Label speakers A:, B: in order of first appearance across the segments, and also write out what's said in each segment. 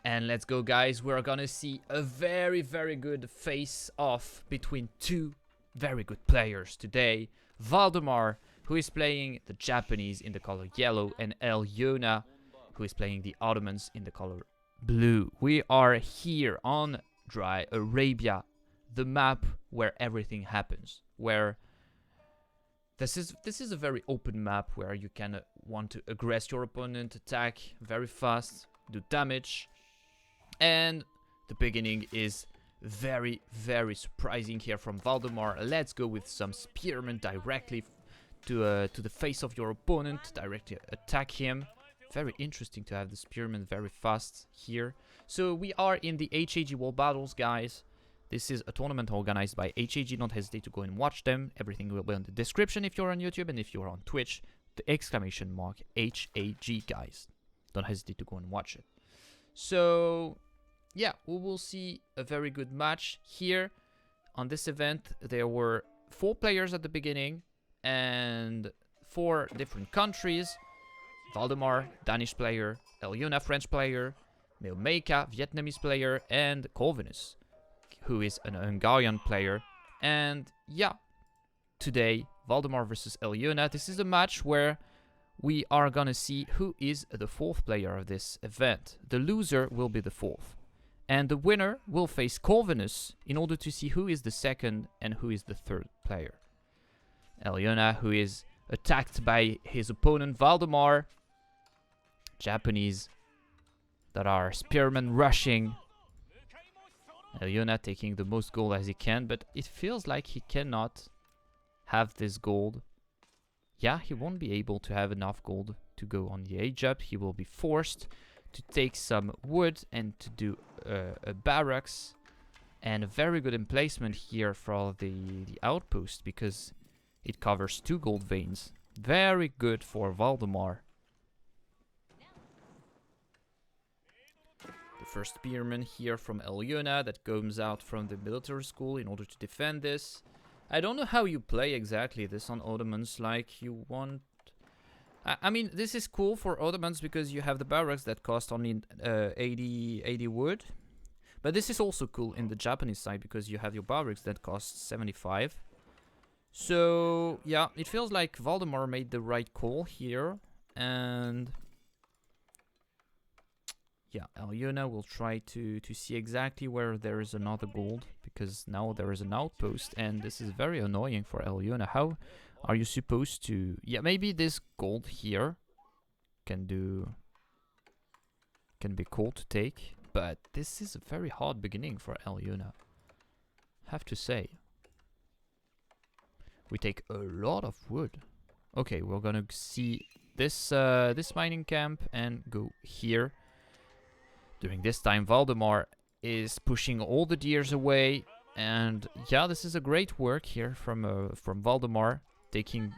A: And let's go, guys. We're gonna see a very, very good face-off between two very good players today. Valdemar, who is playing the Japanese in the color yellow, and Elyona, who is playing the Ottomans in the color blue. We are here on Dry Arabia, the map where everything happens, where this is a very open map where you can want to aggress your opponent, attack very fast, do damage. And the beginning is very, very surprising here from Valdemar. Let's go with some spearmen directly to the face of your opponent, directly attack him. Very interesting to have the spearmen very fast here. So we are in the HAG WorldBattles, guys. This is a tournament organized by HAG. Don't hesitate to go and watch them. Everything will be in the description if you're on YouTube, and if you're on Twitch, the exclamation mark HAG, guys. Don't hesitate to go and watch it. So yeah, we will see a very good match here. On this event, there were 4 players at the beginning and 4 different countries. Valdemar, Danish player, Elyona, French player, Meomaika, Vietnamese player, and Corvinus, who is an Hungarian player. And yeah, today, Valdemar versus Elyona. This is a match where we are gonna see who is the 4th player of this event. The loser will be the 4th. And the winner will face Corvinus in order to see who is the 2nd and who is the 3rd player. Elyona, who is attacked by his opponent Valdemar. Japanese that are spearmen rushing. Elyona taking the most gold as he can, but it feels like he cannot have this gold. Yeah, he won't be able to have enough gold to go on the age up. He will be forced to take some wood and to do a barracks, and a very good emplacement here for the outpost because it covers 2 gold veins. Very good for Valdemar. The first spearman here from Elyona that comes out from the military school in order to defend this. I don't know how you play exactly this on Ottomans, like you want... I mean, this is cool for Ottomans because you have the barracks that cost only 80 wood. But this is also cool in the Japanese side because you have your barracks that cost 75. So, yeah, it feels like Valdemar made the right call here. And yeah, Elyona will try to see exactly where there is another gold, because now there is an outpost, and this is very annoying for Elyona. How are you supposed to... Yeah, maybe this gold here can be cool to take, but this is a very hard beginning for Elyona, have to say. We take a lot of wood. Okay, we're gonna see this this mining camp and go here. During this time, Valdemar is pushing all the deers away, and yeah, this is a great work here from Valdemar, taking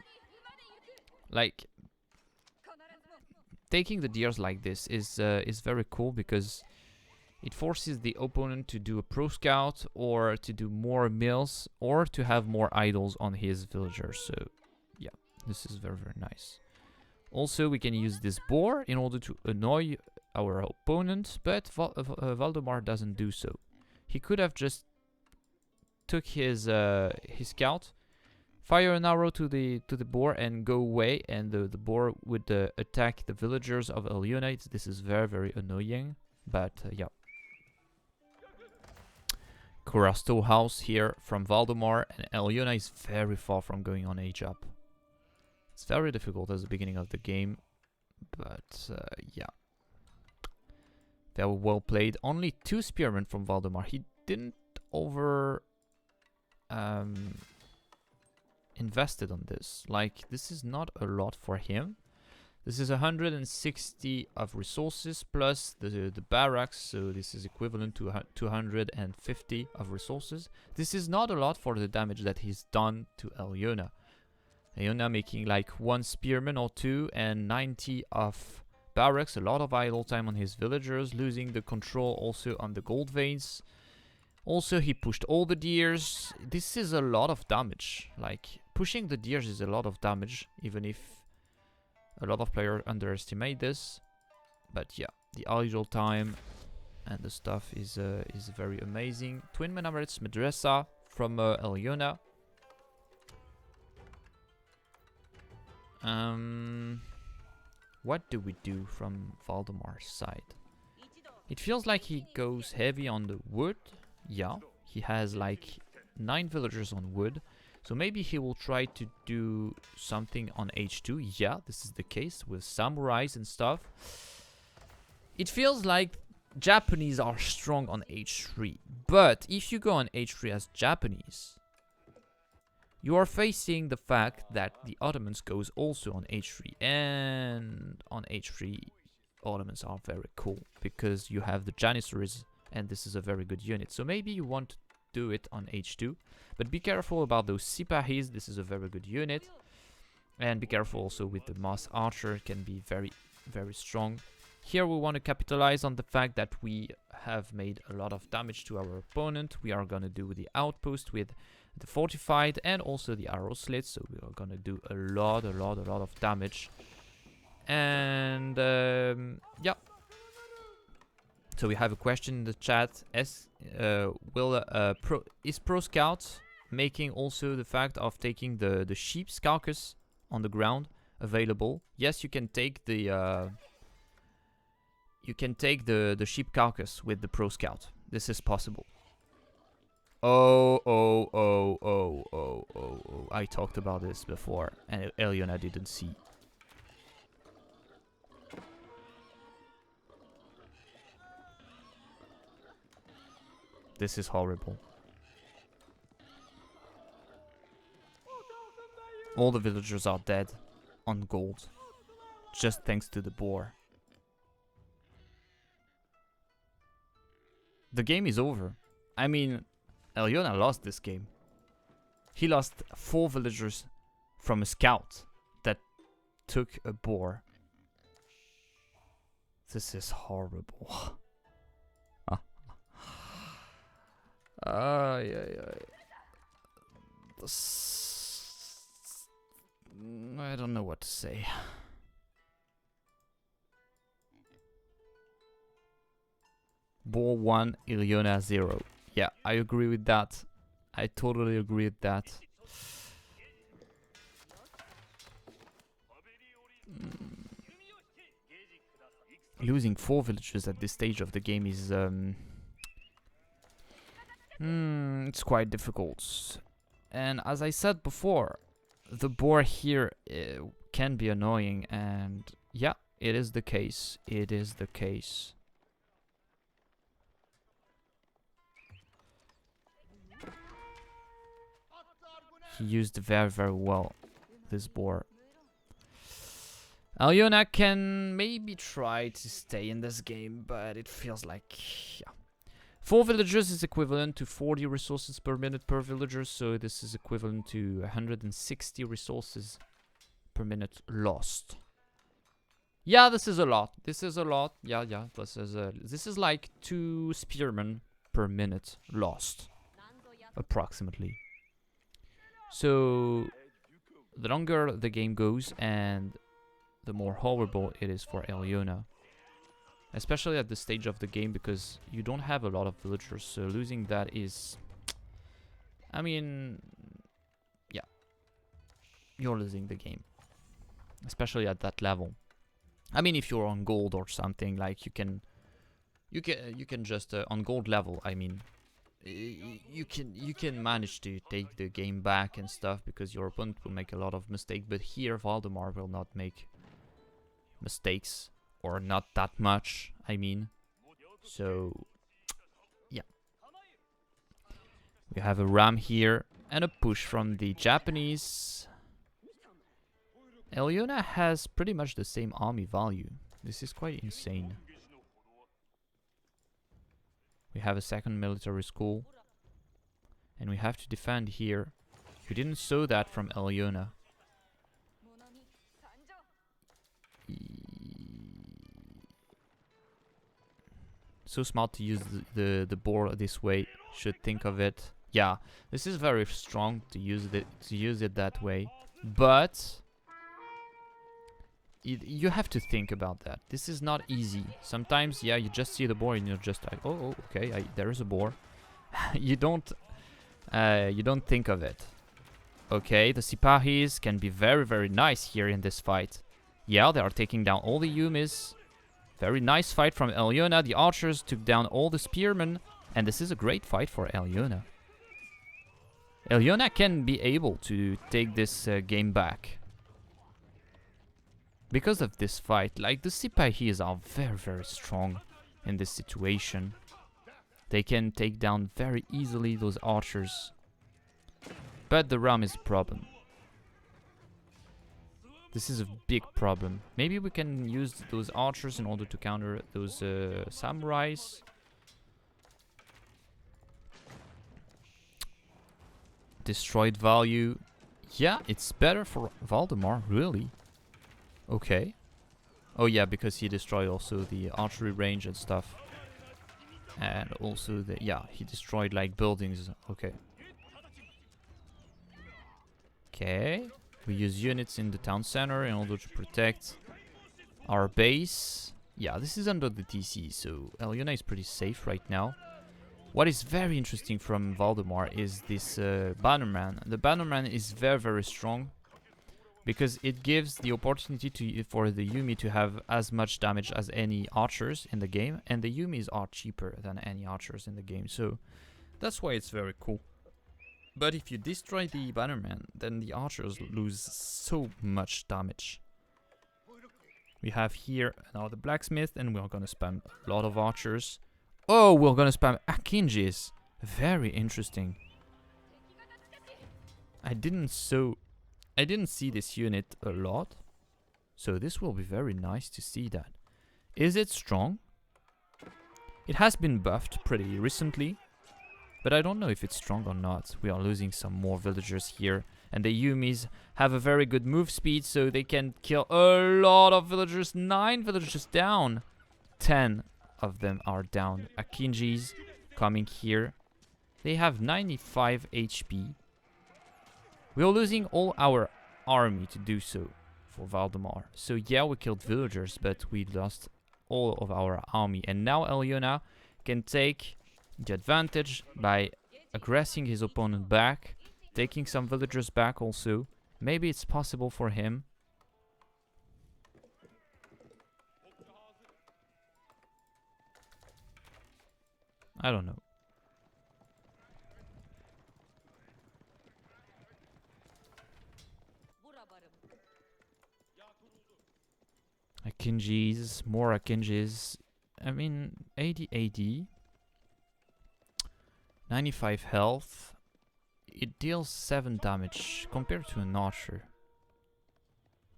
A: the deers like this is very cool because it forces the opponent to do a pro scout or to do more mills or to have more idols on his villagers. So yeah, this is very, very nice. Also, we can use this boar in order to annoy our opponent, but Valdemar doesn't do so. He could have just took his scout, fire an arrow to the boar and go away, and the boar would attack the villagers of Elyona. This is very, very annoying, but yeah. Corasto house here from Valdemar, and Elyona is very far from going on age up. It's very difficult at the beginning of the game, but yeah. Very well played. Only 2 spearmen from Valdemar. He didn't invested on this. Like, this is not a lot for him. This is 160 of resources plus the barracks, so this is equivalent to 250 of resources. This is not a lot for the damage that he's done to Elyona. Elyona making like 1 spearman or 2 and 90 of barracks, a lot of idle time on his villagers, losing the control also on the gold veins. Also, he pushed all the deers. This is a lot of damage. Like, pushing the deers is a lot of damage, even if a lot of players underestimate this. But yeah, the idle time and the stuff is very amazing. Twin minarets madrasa from Elyona. What do we do from Valdemar's side? It feels like he goes heavy on the wood. Yeah, he has like 9 villagers on wood. So maybe he will try to do something on H2. Yeah, this is the case with samurais and stuff. It feels like Japanese are strong on H3. But if you go on H3 as Japanese, you are facing the fact that the Ottomans goes also on H3. And on H3, Ottomans are very cool because you have the Janissaries and this is a very good unit. So maybe you want to do it on H2. But be careful about those Sipahis. This is a very good unit. And be careful also with the Moss Archer. It can be very, very strong. Here we want to capitalize on the fact that we have made a lot of damage to our opponent. We are going to do the outpost with the fortified and also the arrow slits. So we are going to do a lot of damage. And yeah. So we have a question in the chat. Is Pro Scout making also the fact of taking the sheep's carcass on the ground available? Yes, you can take the sheep carcass with the Pro Scout. This is possible. Oh, I talked about this before and Elyona didn't see. This is horrible. All the villagers are dead on gold. Just thanks to the boar. The game is over. I mean, Elyona lost this game. He lost 4 villagers from a scout that took a boar. This is horrible. I don't know what to say. Boar 1, Elyona 0. Yeah, I agree with that. I totally agree with that. Losing 4 villagers at this stage of the game is it's quite difficult. And as I said before, the boar here can be annoying, and yeah, it is the case. It is the case. He used very, very well this boar. Elyona can maybe try to stay in this game, but it feels like, yeah. 4 villagers is equivalent to 40 resources per minute per villager, so this is equivalent to 160 resources per minute lost. Yeah, this is a lot. This is a lot. Yeah. This is like 2 spearmen per minute lost, approximately. So the longer the game goes, and the more horrible it is for Elyona. Especially at this stage of the game, because you don't have a lot of villagers, so losing that is... I mean... yeah. You're losing the game. Especially at that level. I mean, if you're on gold or something, like you can just... on gold level, I mean... You can manage to take the game back and stuff, because your opponent will make a lot of mistakes, but here Valdemar will not make mistakes. Or not that much, I mean. So, yeah. We have a ram here and a push from the Japanese. Elyona has pretty much the same army value. This is quite insane. We have a second military school. And we have to defend here. We didn't saw that from Elyona. So smart to use the boar this way. Should think of it. Yeah, this is very strong to use it that way. But You have to think about that. This is not easy. Sometimes, yeah, you just see the boar and you're just like, oh, okay, there is a boar. you don't think of it. Okay, the Sipahis can be very, very nice here in this fight. Yeah, they are taking down all the Yumis. Very nice fight from Elyona. The archers took down all the spearmen. And this is a great fight for Elyona. Elyona can be able to take this game back. Because of this fight, like the Sipahis are very, very strong in this situation. They can take down very easily those archers. But the ram is a problem. This is a big problem. Maybe we can use those archers in order to counter those samurais. Destroyed value. Yeah, it's better for Valdemar, really. Okay. Oh yeah, because he destroyed also the archery range and stuff. And also the, yeah, he destroyed like buildings. Okay. Okay. We use units in the town center in order to protect our base. Yeah, this is under the TC, so Elyona is pretty safe right now. What is very interesting from Valdemar is this Bannerman. The Bannerman is very, very strong. Because it gives the opportunity for the Yumi to have as much damage as any archers in the game. And the Yumis are cheaper than any archers in the game. So that's why it's very cool. But if you destroy the Bannerman, then the archers lose so much damage. We have here another blacksmith and we're gonna spam a lot of archers. Oh, we're gonna spam Akinjis. Very interesting. I didn't see this unit a lot, so this will be very nice to see that. Is it strong? It has been buffed pretty recently, but I don't know if it's strong or not. We are losing some more villagers here, and the Yumis have a very good move speed, so they can kill a lot of villagers. 9 villagers down. 10 of them are down. Akinjis coming here. They have 95 HP. We are losing all our army to do so for Valdemar. So yeah, we killed villagers, but we lost all of our army. And now Elyona can take the advantage by aggressing his opponent back, taking some villagers back also. Maybe it's possible for him. I don't know. Akinjis, more Akinjis. I mean, 80 AD. 95 health. It deals 7 damage compared to an archer.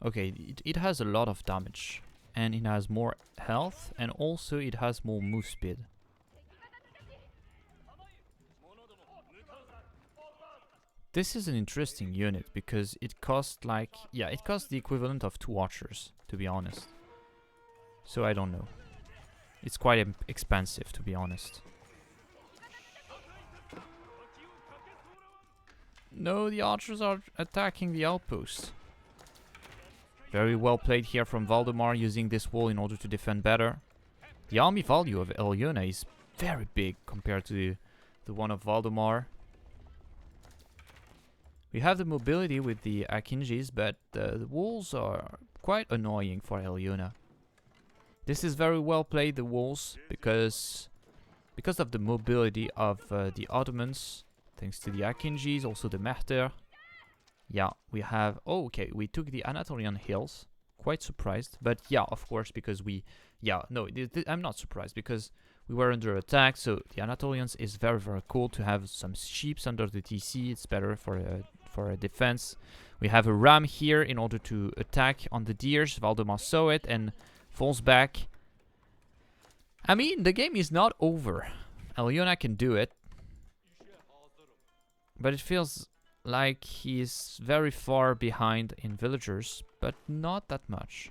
A: Okay, it has a lot of damage. And it has more health. And also it has more move speed. This is an interesting unit because it costs like... yeah, it costs the equivalent of 2 archers, to be honest. So I don't know. It's quite expensive, to be honest. No, the archers are attacking the outpost. Very well played here from Valdemar, using this wall in order to defend better. The army value of Elyona is very big compared to the one of Valdemar. We have the mobility with the Akinjis, but the walls are quite annoying for Elyona. This is very well played, the walls, because of the mobility of the Ottomans, thanks to the Akinjis, also the Mehter. Yeah, we have... oh, okay, we took the Anatolian hills. Quite surprised, but yeah, of course, because we... yeah, no, I'm not surprised, because we were under attack, so the Anatolians is very, very cool to have some sheep under the TC. It's better for a defense. We have a ram here in order to attack on the deers. Valdemar saw it and falls back. I mean, the game is not over. Elyona can do it. But it feels like he is very far behind in villagers, but not that much.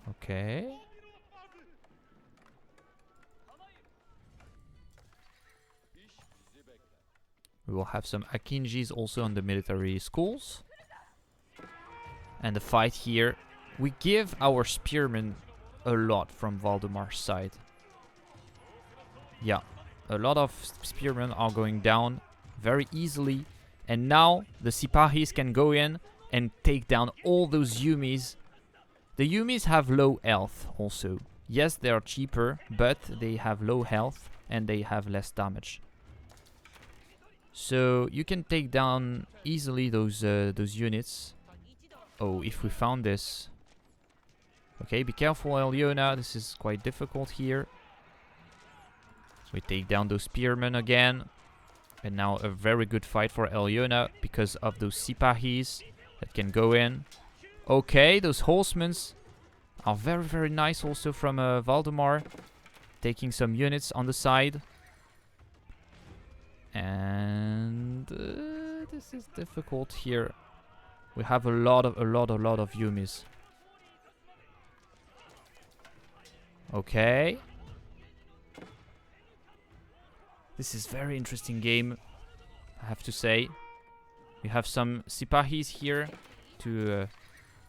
A: Okay. We will have some Akinjis also on the military schools. And the fight here. We give our spearmen a lot from Valdemar's side. Yeah, a lot of spearmen are going down very easily. And now the Sipahis can go in and take down all those Yumis. The Yumis have low health also. Yes, they are cheaper, but they have low health and they have less damage. So you can take down easily those units. Oh, if we found this. Okay, be careful, Elyona. This is quite difficult here. We take down those spearmen again. And now a very good fight for Elyona because of those Sipahis that can go in. Okay, those horsemen are very, very nice also from Valdemar. Taking some units on the side. And this is difficult here. We have a lot of Yumis. Okay. This is very interesting game, I have to say. We have some Sipahis here to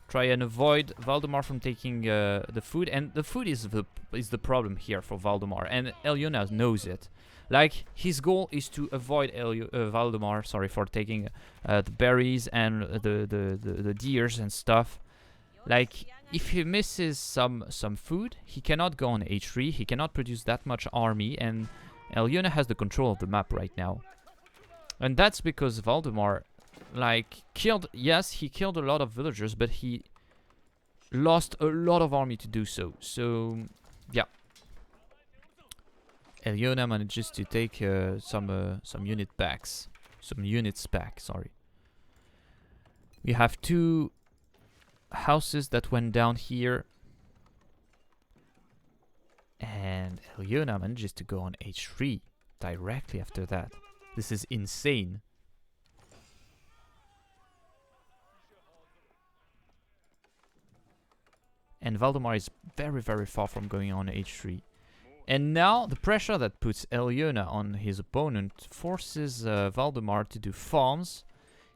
A: try and avoid Valdemar from taking the food. And the food is the problem here for Valdemar. And Elyona knows it. Like, his goal is to avoid Valdemar, sorry, for taking the berries and the deers and stuff. Like, if he misses some food, he cannot go on H3. He cannot produce that much army. And Elyona has the control of the map right now. And that's because Valdemar, like, he killed a lot of villagers, but he lost a lot of army to do so. So, yeah. Elyona manages to take some units back, sorry. We have 2 houses that went down here. And Elyona manages to go on H3 directly after that. This is insane. And Valdemar is very, very far from going on H3. And now the pressure that puts Elyona on his opponent forces Valdemar to do farms.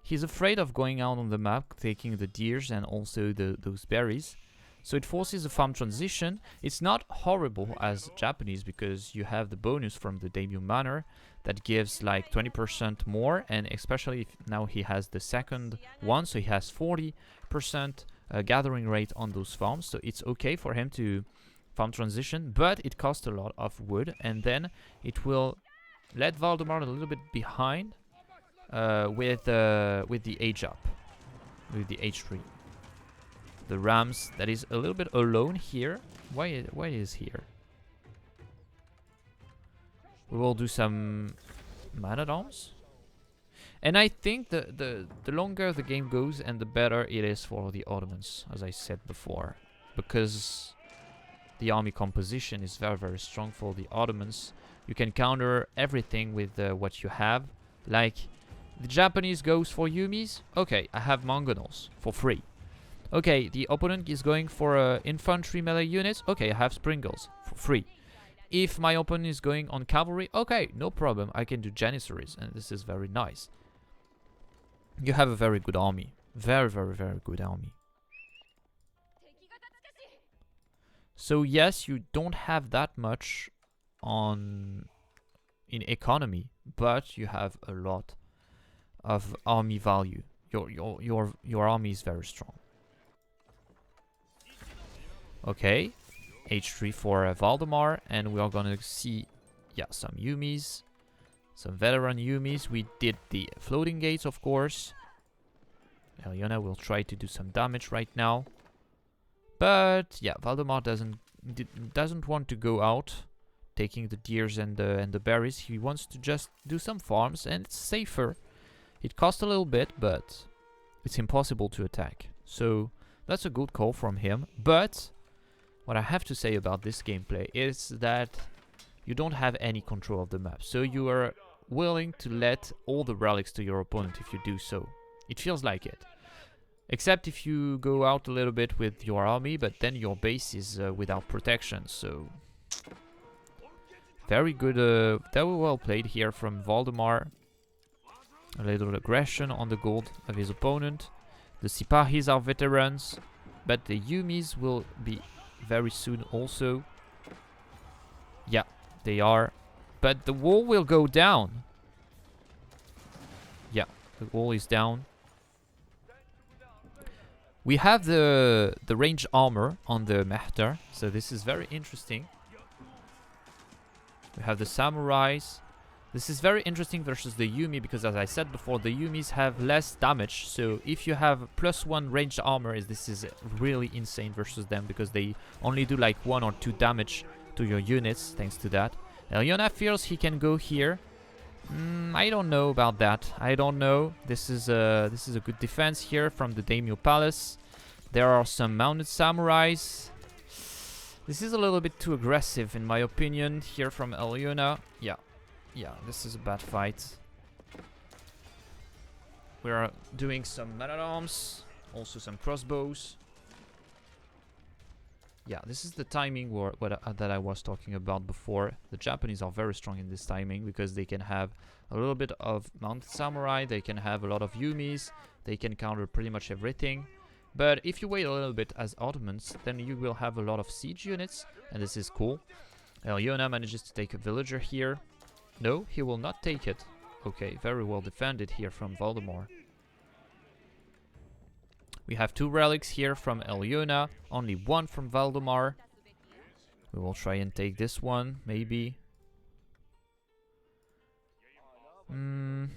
A: He's afraid of going out on the map, taking the deers and also those berries. So it forces a farm transition. It's not horrible as Japanese because you have the bonus from the debut manor that gives like 20% more, and especially if now he has the second one, so he has 40% gathering rate on those farms. So it's okay for him to farm transition, but it costs a lot of wood, and then it will let Valdemar a little bit behind with the age up, with the H3. The Rams that is a little bit alone here. Why is here? We will do some man-at-arms. And I think the longer the game goes and the better it is for the Ottomans, as I said before. Because the army composition is very, very strong for the Ottomans. You can counter everything with what you have. Like, the Japanese goes for Yumis. Okay, I have Mangonels for free. Okay, the opponent is going for infantry melee units. Okay, I have Springles for free. If my opponent is going on cavalry, okay, no problem. I can do Janissaries, and this is very nice. You have a very good army. Very, very, very good army. So yes, you don't have that much in economy, but you have a lot of army value. Your army is very strong. Okay, H3 for Valdemar, and we are gonna see, yeah, some Yumis, some veteran Yumis. We did the floating gates, of course. Elyona will try to do some damage right now, but yeah, Valdemar doesn't want to go out, taking the deers and the berries. He wants to just do some farms, and it's safer. It costs a little bit, but it's impossible to attack. So that's a good call from him, but what I have to say about this gameplay is that you don't have any control of the map. So you are willing to let all the relics to your opponent if you do so. It feels like it. Except if you go out a little bit with your army, but then your base is without protection. So very good, very well played here from Valdemar. A little aggression on the gold of his opponent. The Sipahis are veterans, but the Yumis will be very soon also. Yeah, they are. But the wall will go down. Yeah, the wall is down. We have the range armor on the Mehter, so this is very interesting. We have the samurais. This is very interesting versus the Yumi because, as I said before, the Yumis have less damage. So if you have +1 ranged armor, this is really insane versus them because they only do like 1 or 2 damage to your units thanks to that. Elyona feels he can go here. I don't know about that. I don't know. This is a good defense here from the Daimyo Palace. There are some mounted samurais. This is a little bit too aggressive in my opinion here from Elyona. Yeah, this is a bad fight. We are doing some man-at-arms, also some crossbows. Yeah, this is the timing that I was talking about before. The Japanese are very strong in this timing because they can have a little bit of mounted samurai, they can have a lot of Yumis, they can counter pretty much everything. But if you wait a little bit as Ottomans, then you will have a lot of siege units, and this is cool. Elyona manages to take a villager here. No, he will not take it. Okay, very well defended here from Valdemar. We have 2 relics here from Elyona, only 1 from Valdemar. We will try and take this one, maybe. A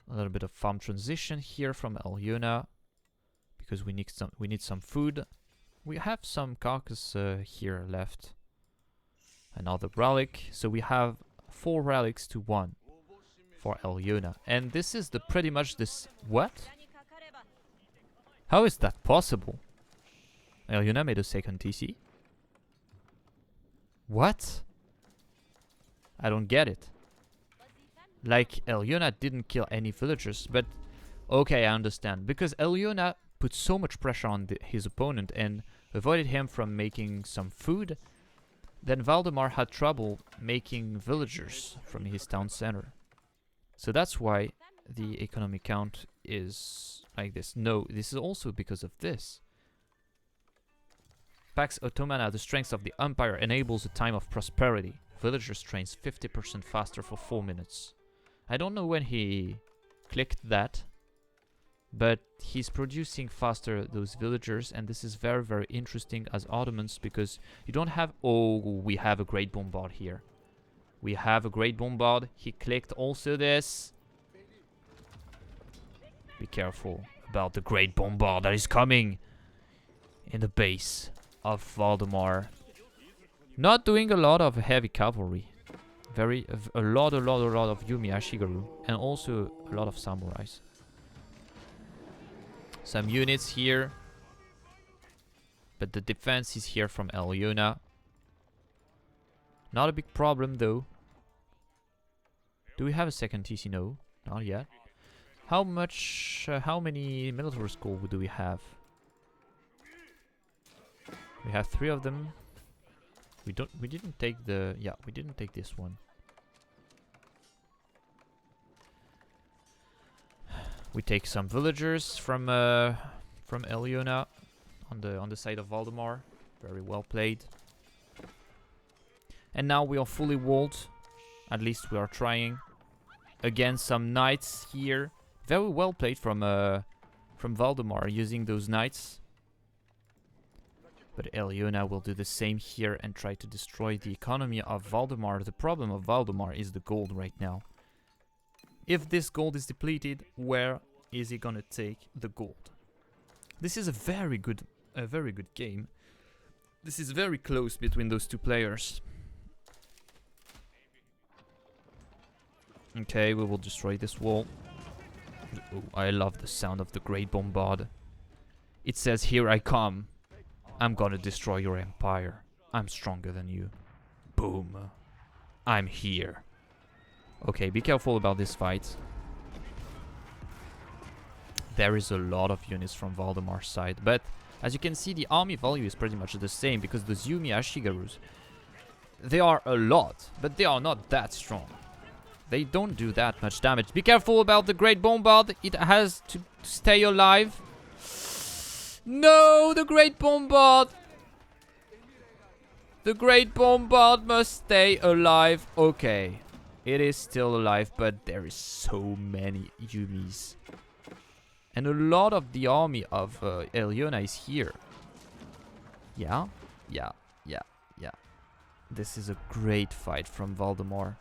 A: little bit of farm transition here from Elyona, because we need some food. We have some carcass here left. Another relic, so we have 4 relics to 1 for Elyona, and this is pretty much this. What? How is that possible? Elyona made a second TC. What? I don't get it. Like, Elyona didn't kill any villagers, but okay, I understand, because Elyona put so much pressure on his opponent and avoided him from making some food. Then Valdemar had trouble making villagers from his town center. So that's why the economic count is like this. No, this is also because of this. Pax Ottomana, the strength of the empire, enables a time of prosperity. Villagers trains 50% faster for 4 minutes. I don't know when he clicked that, but he's producing faster those villagers, and this is very, very interesting as Ottomans because you don't have... Oh, we have a great bombard here. We have a great bombard. He clicked also this. Be careful about the great bombard that is coming in the base of Valdemar. Not doing a lot of heavy cavalry. A lot of Yumi Ashigaru, and also a lot of samurais. Some units here, but the defense is here from Elyona. Not a big problem though. Do we have a second TC? No, not yet. How many military school do we have? We have 3 of them. We didn't take the... Yeah, we didn't take this one. We take some villagers from Elyona on the side of Valdemar. Very well played. And now we are fully walled. At least we are trying. Again, some knights here. Very well played from Valdemar using those knights. But Elyona will do the same here and try to destroy the economy of Valdemar. The problem of Valdemar is the gold right now. If this gold is depleted, where is he gonna take the gold? This is a very good game. This is very close between those 2 players. Okay, we will destroy this wall. Oh, I love the sound of the great bombard. It says, "Here I come. I'm gonna destroy your empire. I'm stronger than you. Boom. I'm here." Okay, be careful about this fight. There is a lot of units from Valdemar's side, but as you can see, the army value is pretty much the same because the Yumi Ashigarus, they are a lot, but they are not that strong. They don't do that much damage. Be careful about the Great Bombard. It has to stay alive. No, the Great Bombard. The Great Bombard must stay alive. Okay. It is still alive, but there is so many Yumis. And a lot of the army of Elyona is here. Yeah. This is a great fight from Valdemar.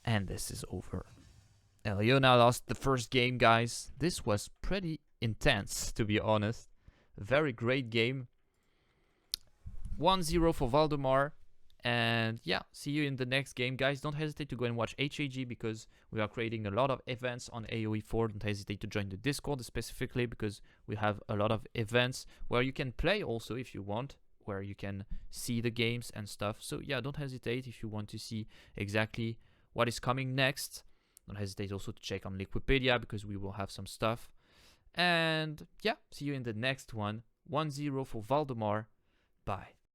A: And this is over. Elyona lost the first game, guys. This was pretty intense, to be honest. Very great game. 1-0 for Valdemar. And yeah, see you in the next game, guys. Don't hesitate to go and watch HAG because we are creating a lot of events on AoE4. Don't hesitate to join the Discord specifically because we have a lot of events where you can play also if you want, where you can see the games and stuff. So yeah, don't hesitate if you want to see exactly what is coming next. Don't hesitate also to check on Liquipedia because we will have some stuff. And yeah, see you in the next one. 1-0 for Valdemar. Bye.